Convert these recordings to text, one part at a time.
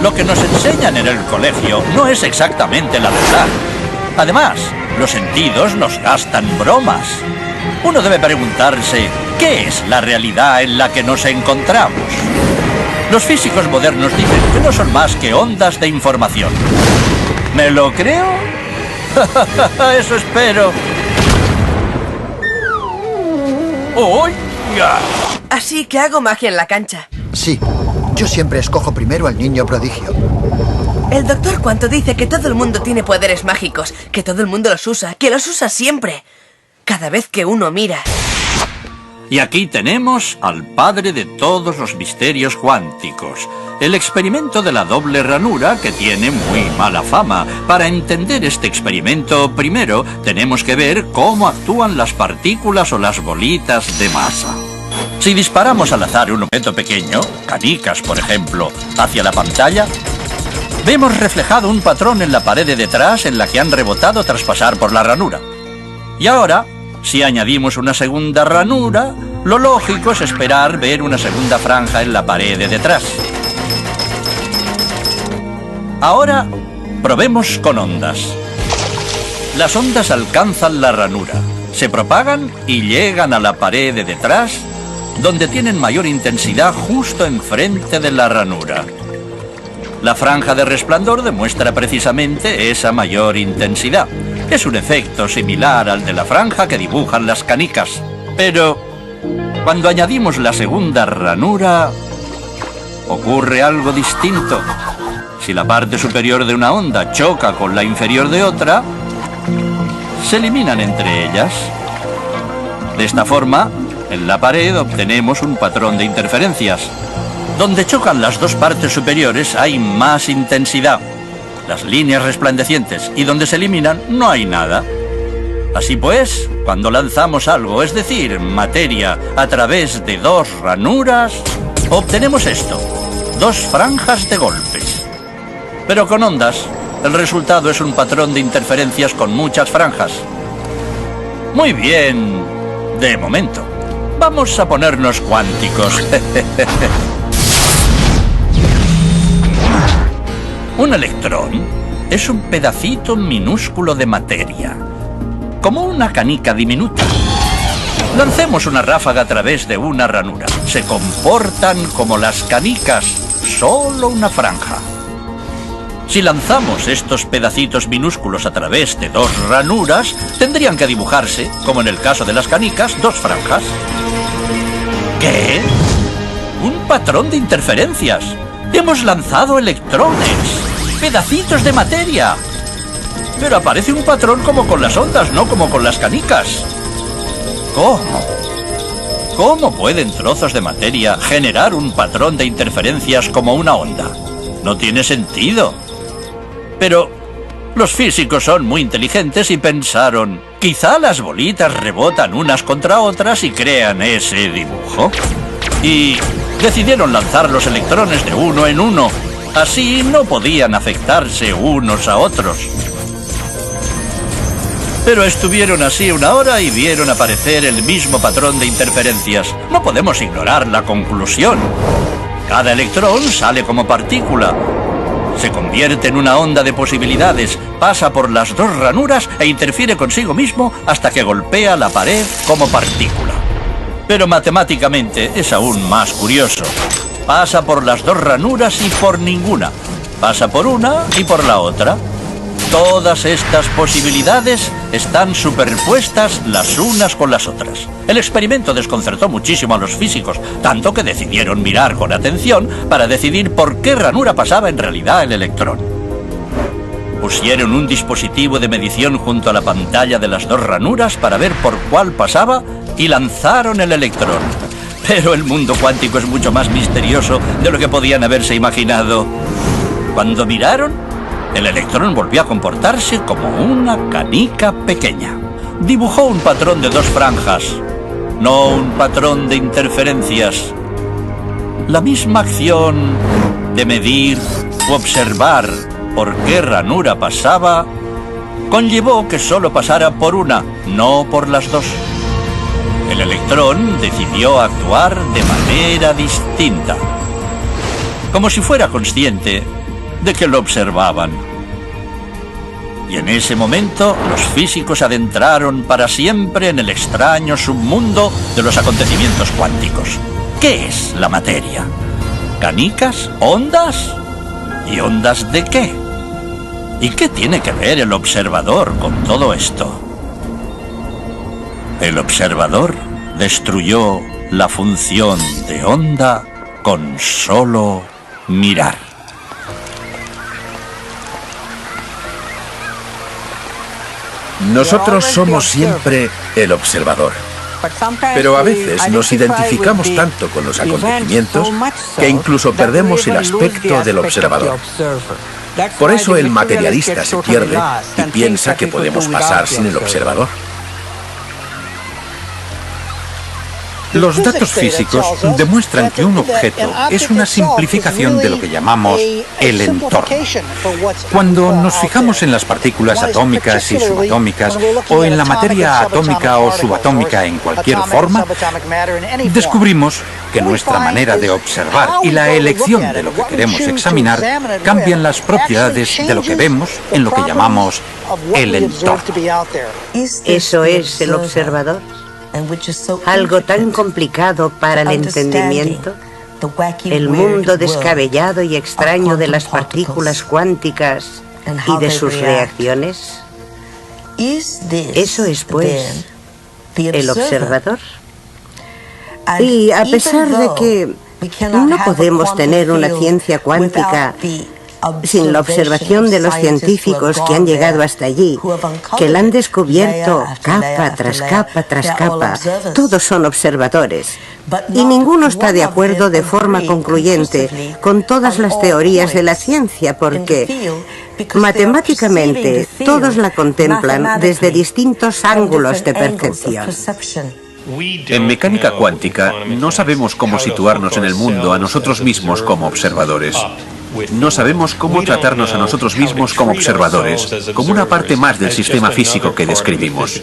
Lo que nos enseñan en el colegio no es exactamente la verdad. Además, los sentidos nos gastan bromas. Uno debe preguntarse, ¿qué es la realidad en la que nos encontramos? Los físicos modernos dicen que no son más que ondas de información. ¿Me lo creo? Eso espero. ¡Oiga! Así que hago magia en la cancha. Sí, yo siempre escojo primero al niño prodigio. El doctor Quanto dice que todo el mundo tiene poderes mágicos, que todo el mundo los usa, que los usa siempre. Cada vez que uno mira. Y aquí tenemos al padre de todos los misterios cuánticos. El experimento de la doble ranura, que tiene muy mala fama. Para entender este experimento, primero tenemos que ver cómo actúan las partículas o las bolitas de masa. Si disparamos al azar un objeto pequeño, canicas por ejemplo, hacia la pantalla, vemos reflejado un patrón en la pared de detrás en la que han rebotado tras pasar por la ranura. Y ahora, si añadimos una segunda ranura, lo lógico es esperar ver una segunda franja en la pared de detrás. Ahora, probemos con ondas. Las ondas alcanzan la ranura, se propagan y llegan a la pared de detrás, donde tienen mayor intensidad justo enfrente de la ranura. La franja de resplandor demuestra precisamente esa mayor intensidad. Es un efecto similar al de la franja que dibujan las canicas. Pero, cuando añadimos la segunda ranura, ocurre algo distinto. Si la parte superior de una onda choca con la inferior de otra, se eliminan entre ellas. De esta forma, en la pared obtenemos un patrón de interferencias. Donde chocan las dos partes superiores hay más intensidad, las líneas resplandecientes, y donde se eliminan no hay nada. Así pues, cuando lanzamos algo, es decir, materia, a través de dos ranuras, obtenemos esto, dos franjas de golpes. Pero con ondas, el resultado es un patrón de interferencias con muchas franjas. Muy bien, de momento. Vamos a ponernos cuánticos. Un electrón es un pedacito minúsculo de materia, como una canica diminuta. Lancemos una ráfaga a través de una ranura. Se comportan como las canicas, solo una franja. Si lanzamos estos pedacitos minúsculos a través de dos ranuras, tendrían que dibujarse, como en el caso de las canicas, dos franjas. ¿Qué? ¡Un patrón de interferencias! ¡Hemos lanzado electrones! ¡Pedacitos de materia! Pero aparece un patrón como con las ondas, no como con las canicas. ¿Cómo? ¿Cómo pueden trozos de materia generar un patrón de interferencias como una onda? No tiene sentido. Pero los físicos son muy inteligentes y pensaron, quizá las bolitas rebotan unas contra otras y crean ese dibujo. Y decidieron lanzar los electrones de uno en uno. Así no podían afectarse unos a otros. Pero estuvieron así una hora y vieron aparecer el mismo patrón de interferencias. No podemos ignorar la conclusión. Cada electrón sale como partícula. Se convierte en una onda de posibilidades, pasa por las dos ranuras e interfiere consigo mismo hasta que golpea la pared como partícula. Pero matemáticamente es aún más curioso. Pasa por las dos ranuras y por ninguna. Pasa por una y por la otra. Todas estas posibilidades están superpuestas las unas con las otras. El experimento desconcertó muchísimo a los físicos, tanto que decidieron mirar con atención para decidir por qué ranura pasaba en realidad el electrón. Pusieron un dispositivo de medición junto a la pantalla de las dos ranuras para ver por cuál pasaba y lanzaron el electrón. Pero el mundo cuántico es mucho más misterioso de lo que podían haberse imaginado. Cuando miraron, el electrón volvió a comportarse como una canica pequeña. Dibujó un patrón de dos franjas, no un patrón de interferencias. La misma acción de medir u observar por qué ranura pasaba conllevó que solo pasara por una, no por las dos. El electrón decidió actuar de manera distinta. Como si fuera consciente, de que lo observaban. Y en ese momento, los físicos adentraron para siempre en el extraño submundo de los acontecimientos cuánticos. ¿Qué es la materia? ¿Canicas? ¿Ondas? ¿Y ondas de qué? ¿Y qué tiene que ver el observador con todo esto? El observador destruyó la función de onda con solo mirar. Nosotros somos siempre el observador. Pero a veces nos identificamos tanto con los acontecimientos que incluso perdemos el aspecto del observador. Por eso el materialista se pierde y piensa que podemos pasar sin el observador. Los datos físicos demuestran que un objeto es una simplificación de lo que llamamos el entorno. Cuando nos fijamos en las partículas atómicas y subatómicas, o en la materia atómica o subatómica en cualquier forma, descubrimos que nuestra manera de observar y la elección de lo que queremos examinar cambian las propiedades de lo que vemos en lo que llamamos el entorno. ¿Eso es el observador? Algo tan complicado para el entendimiento, el mundo descabellado y extraño de las partículas cuánticas y de sus reacciones. Eso es, pues, el observador. Y a pesar de que no podemos tener una ciencia cuántica sin la observación de los científicos que han llegado hasta allí, que la han descubierto capa tras capa tras capa, todos son observadores. Y ninguno está de acuerdo de forma concluyente con todas las teorías de la ciencia, porque matemáticamente todos la contemplan desde distintos ángulos de percepción. En mecánica cuántica no sabemos cómo situarnos en el mundo a nosotros mismos como observadores. No sabemos cómo tratarnos a nosotros mismos como observadores, como una parte más del sistema físico que describimos.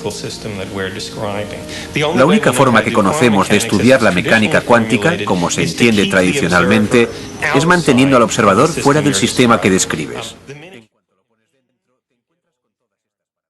La única forma que conocemos de estudiar la mecánica cuántica, como se entiende tradicionalmente, es manteniendo al observador fuera del sistema que describes.